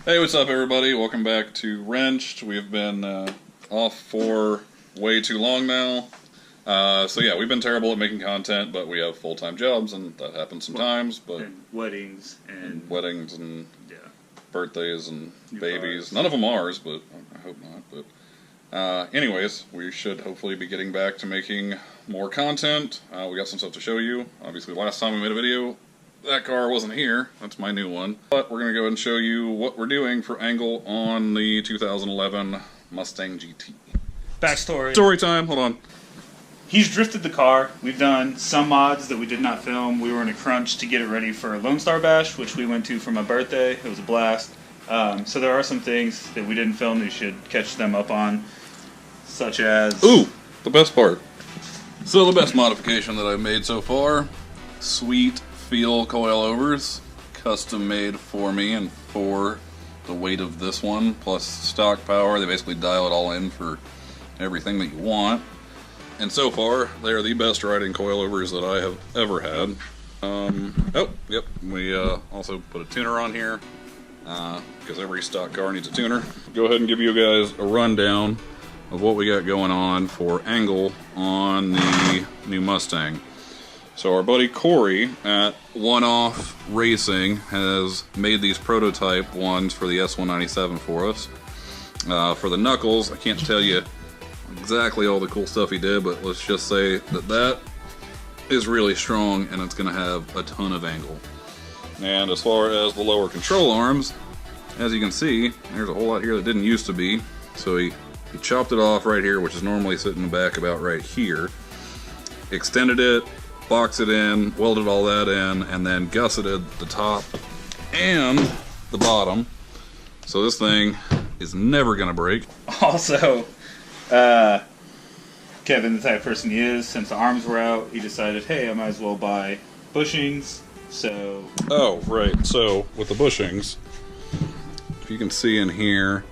Hey, what's up everybody? Welcome back to Wrenched. We've been off for way too long now. So yeah, we've been terrible at making content, but we have full-time jobs and that happens sometimes. But and weddings and yeah, birthdays and new babies. cars. None of them ours, but I hope not. But anyways, we should hopefully be getting back to making more content. We got some stuff to show you. Obviously, last time we made a video, that car wasn't here. That's my new one. But we're going to go ahead and show you what we're doing for angle on the 2011 Mustang GT. Backstory. Story time. Hold on. He's drifted the car. We've done some mods that we did not film. We were in a crunch to get it ready for Lone Star Bash, which we went to for my birthday. It was a blast. So there are some things that we didn't film that you should catch them up on, such as... Ooh! The best part. So the best modification that I've made so far, sweet feel coilovers, custom made for me and for the weight of this one, plus stock power. They basically dial it all in for everything that you want. And so far, they are the best riding coilovers that I have ever had. Oh, yep, we also put a tuner on here, because every stock car needs a tuner. Go ahead and give you guys a rundown of what we got going on for angle on the new Mustang. So our buddy Corey at One Off Racing has made these prototype ones for the S197 for us. For the knuckles, I can't tell you exactly all the cool stuff he did, but let's just say that that is really strong and it's going to have a ton of angle. And as far as the lower control arms, as you can see, there's a whole lot here that didn't used to be. So he chopped it off right here, which is normally sitting in the back about right here, extended it, boxed it in, welded all that in, and then gusseted the top and the bottom. So this thing is never going to break. Also, Kevin, the type of person he is, since the arms were out, he decided, hey, I might as well buy bushings. So... Oh, right. So, with the bushings, if you can see in here,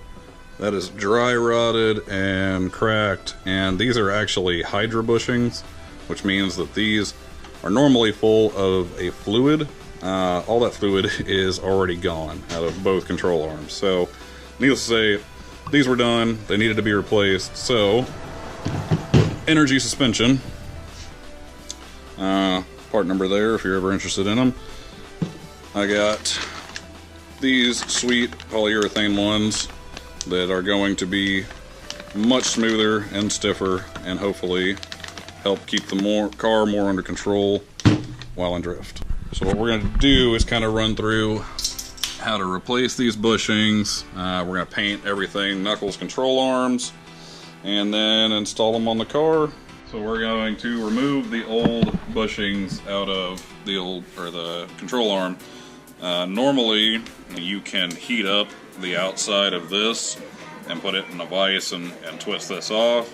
that is dry rotted and cracked, and these are actually Hydra bushings, which means that these are normally full of a fluid. All that fluid is already gone out of both control arms. So, needless to say, these were done, they needed to be replaced, so energy suspension, part number there if you're ever interested in them. I got these sweet polyurethane ones that are going to be much smoother and stiffer and hopefully help keep the car more under control while in drift. So what we're going to do is kind of run through how to replace these bushings. We're going to paint everything, knuckles, control arms, and then install them on the car. So we're going to remove the old bushings out of the control arm. Normally you can heat up the outside of this and put it in a vise and twist this off,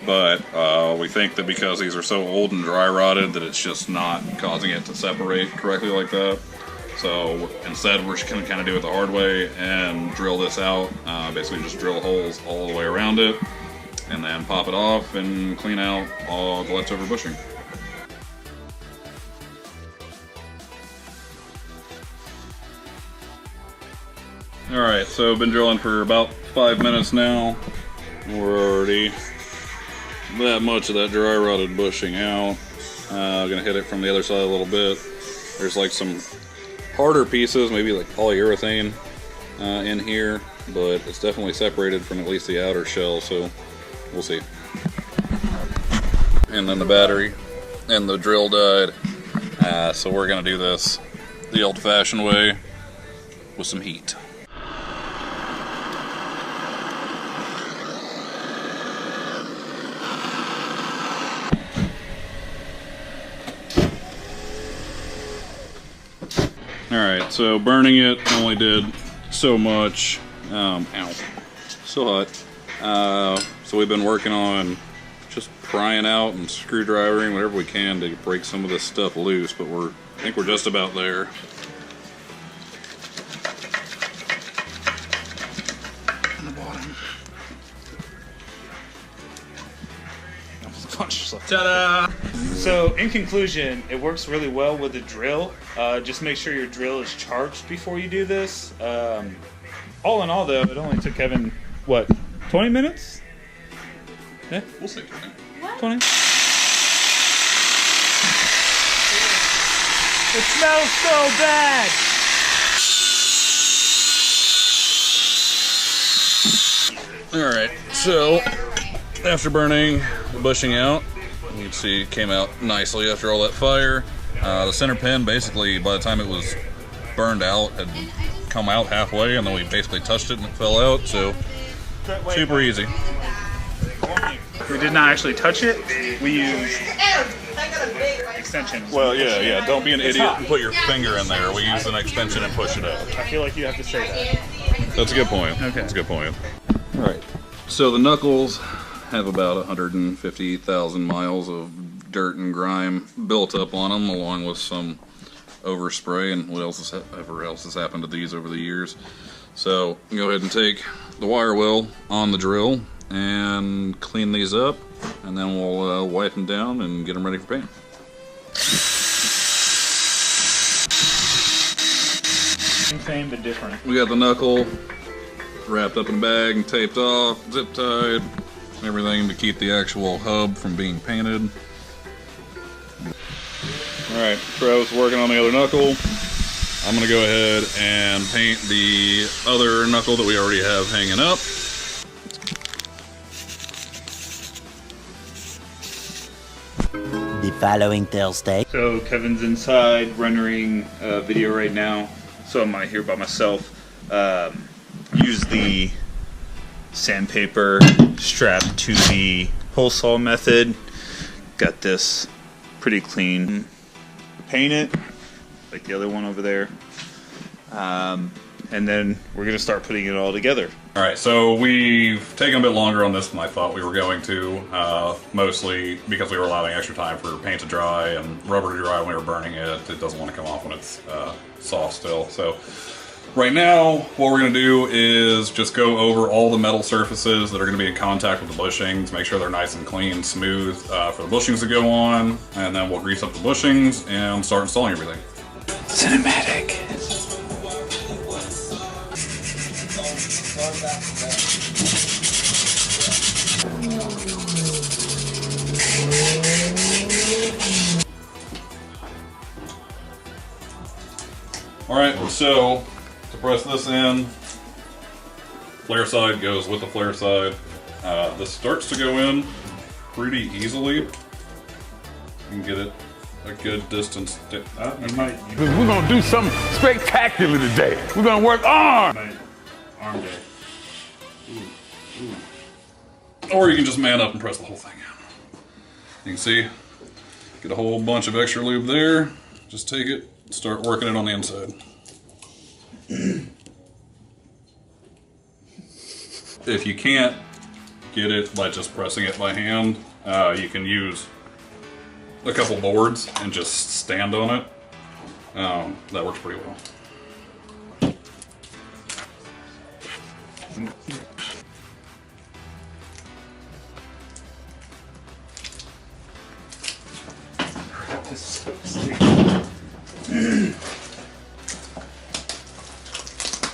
but we think that because these are so old and dry rotted that it's just not causing it to separate correctly like that. So instead we're just going to kind of do it the hard way and drill this out, basically just drill holes all the way around it and then pop it off and clean out all the leftover bushing. Alright, so I've been drilling for about 5 minutes now. We're already that much of that dry rotted bushing out. I'm gonna hit it from the other side a little bit. There's like some harder pieces, maybe like polyurethane in here, but it's definitely separated from at least the outer shell, so we'll see. And then the battery and the drill died, so we're gonna do this the old-fashioned way with some heat. Alright, so burning it only did so much. Ow. So hot. So we've been working on just prying out and screwdrivering whatever we can to break some of this stuff loose, but I think we're just about there. On the bottom. Almost punched Tesla. Ta-da! So, in conclusion, it works really well with the drill. Just make sure your drill is charged before you do this. All in all, though, it only took Kevin, what, 20 minutes? Yeah? We'll say 20. 20? It smells so bad! Alright, so after burning the bushing out, you can see it came out nicely after all that fire. The center pin, basically, by the time it was burned out, had come out halfway, and then we basically touched it and it fell out, so super easy. We did not actually touch it. We used extensions. Well, yeah, don't be an idiot and put your finger in there. We use an extension and push it out. I feel like you have to say that. That's a good point. Okay. That's a good point. Alright, so the knuckles have about 150,000 miles of dirt and grime built up on them, along with some overspray and whatever else has happened to these over the years. So go ahead and take the wire well on the drill and clean these up, and then we'll wipe them down and get them ready for paint. Same but different. We got the knuckle wrapped up in a bag and taped off, zip tied, everything to keep the actual hub from being painted. Alright, Trev's working on the other knuckle. I'm gonna go ahead and paint the other knuckle that we already have hanging up. The following Thursday. So Kevin's inside rendering a video right now. So I'm out here by myself. Use the sandpaper strapped to the hole saw method. Got this pretty clean. Paint it like the other one over there. And then we're gonna start putting it all together. Alright, so we've taken a bit longer on this than I thought we were going to, mostly because we were allowing extra time for paint to dry and rubber to dry when we were burning it. It doesn't want to come off when it's soft still. So right now, what we're going to do is just go over all the metal surfaces that are going to be in contact with the bushings, make sure they're nice and clean, smooth for the bushings to go on, and then we'll grease up the bushings and start installing everything. Cinematic. Alright, so to press this in, flare side goes with the flare side. This starts to go in pretty easily. You can get it a good distance. We're gonna do something spectacular today. We're gonna work arm. Arm day. Or you can just man up and press the whole thing in. You can see, get a whole bunch of extra lube there. Just take it, start working it on the inside. If you can't get it by just pressing it by hand, you can use a couple boards and just stand on it. That works pretty well.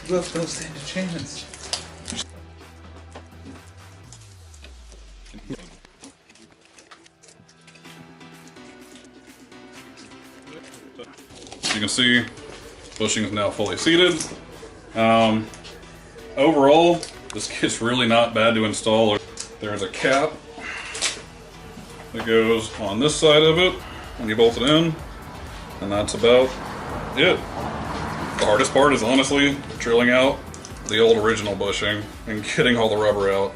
Look, those stand a chance. As you can see, bushing is now fully seated. Overall, this kit's really not bad to install. There's a cap that goes on this side of it when you bolt it in, and that's about it. The hardest part is honestly drilling out the old original bushing and getting all the rubber out.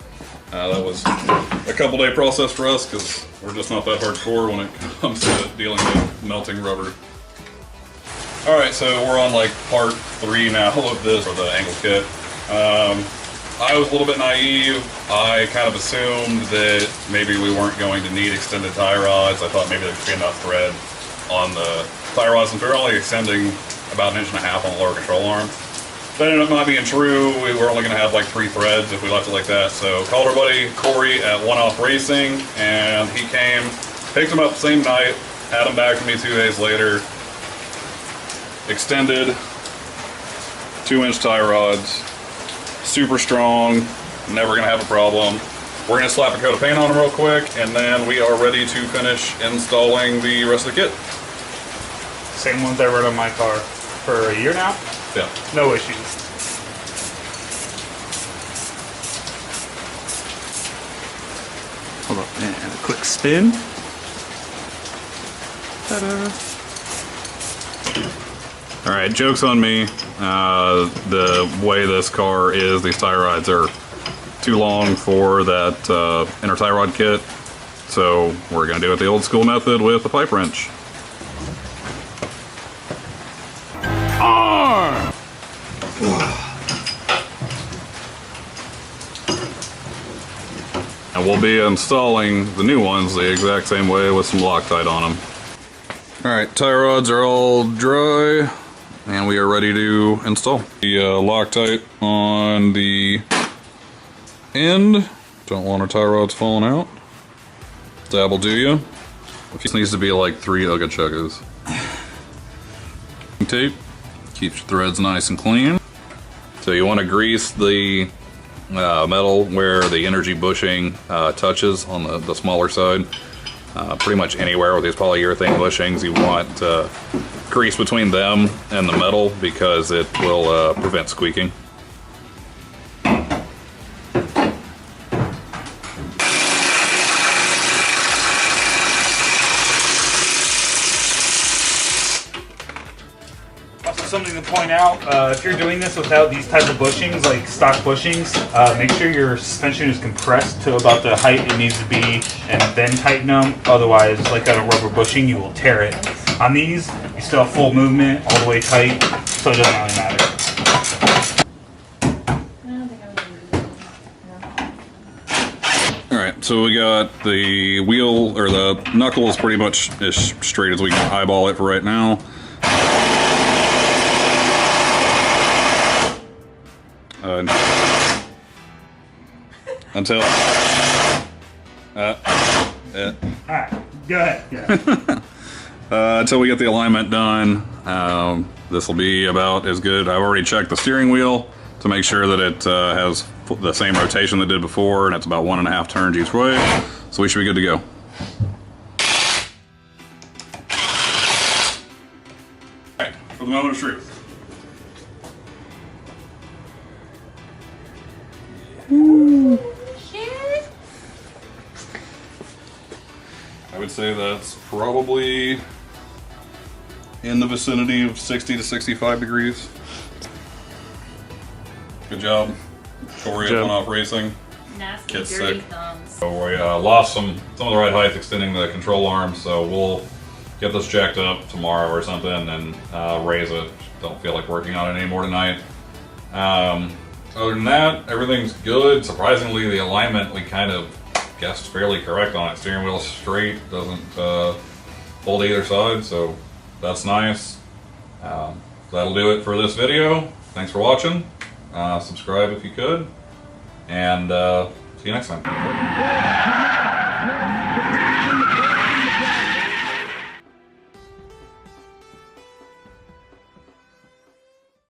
That was a couple day process for us because we're just not that hardcore when it comes to dealing with melting rubber. Alright, so we're on like part 3 now of this, for the angle kit. I was a little bit naive. I kind of assumed that maybe we weren't going to need extended tie rods. I thought maybe there could be enough thread on the tie rods, since we're only extending about 1.5 inches on the lower control arm. That ended up not being true. We were only going to have like 3 threads if we left it like that. So called our buddy Corey at One Off Racing, and he came, Picked them up the same night, had them back to me 2 days later. Extended 2-inch tie rods, super strong, never gonna have a problem. We're gonna slap a coat of paint on them real quick, and then we are ready to finish installing the rest of the kit. Same ones I rode on my car for a year now. Yeah. No issues. Hold up, and a quick spin. Ta-da. All right, joke's on me. The way this car is, these tie rods are too long for that inner tie rod kit. So we're gonna do it the old school method with a pipe wrench. And we'll be installing the new ones the exact same way with some Loctite on them. All right, tie rods are all dry and we are ready to install. The Loctite on the end. Don't want our tie rods falling out. That'll do you. It needs to be like 3 Ugga Chuggas. Tape keeps your threads nice and clean. So you want to grease the metal where the energy bushing touches on the smaller side. Pretty much anywhere with these polyurethane bushings, you want grease between them and the metal because it will prevent squeaking. Something to point out, if you're doing this without these type of bushings, like stock bushings, make sure your suspension is compressed to about the height it needs to be and then tighten them. Otherwise, like on a rubber bushing, you will tear it. On these, you still have full movement, all the way tight, so it doesn't really matter. Alright, so we got the wheel, or the knuckles pretty much as straight as we can eyeball it for right now. Until Alright, go ahead. Yeah. until we get the alignment done, this will be about as good. I've already checked the steering wheel to make sure that it has the same rotation that it did before, and it's about 1.5 turns each way, so we should be good to go. Alright, for the moment of truth. I would say that's probably in the vicinity of 60 to 65 degrees. Good job. Corey went off racing. Nasty, Kid's dirty sick. thumbs. So we lost some of the ride height extending the control arm, so we'll get this jacked up tomorrow or something and raise it. Don't feel like working on it anymore tonight. Other than that, everything's good. Surprisingly, the alignment we kind of guessed fairly correct on it. Steering wheel's straight, doesn't hold either side, so that's nice. That'll do it for this video. Thanks for watching. Subscribe if you could, and see you next time.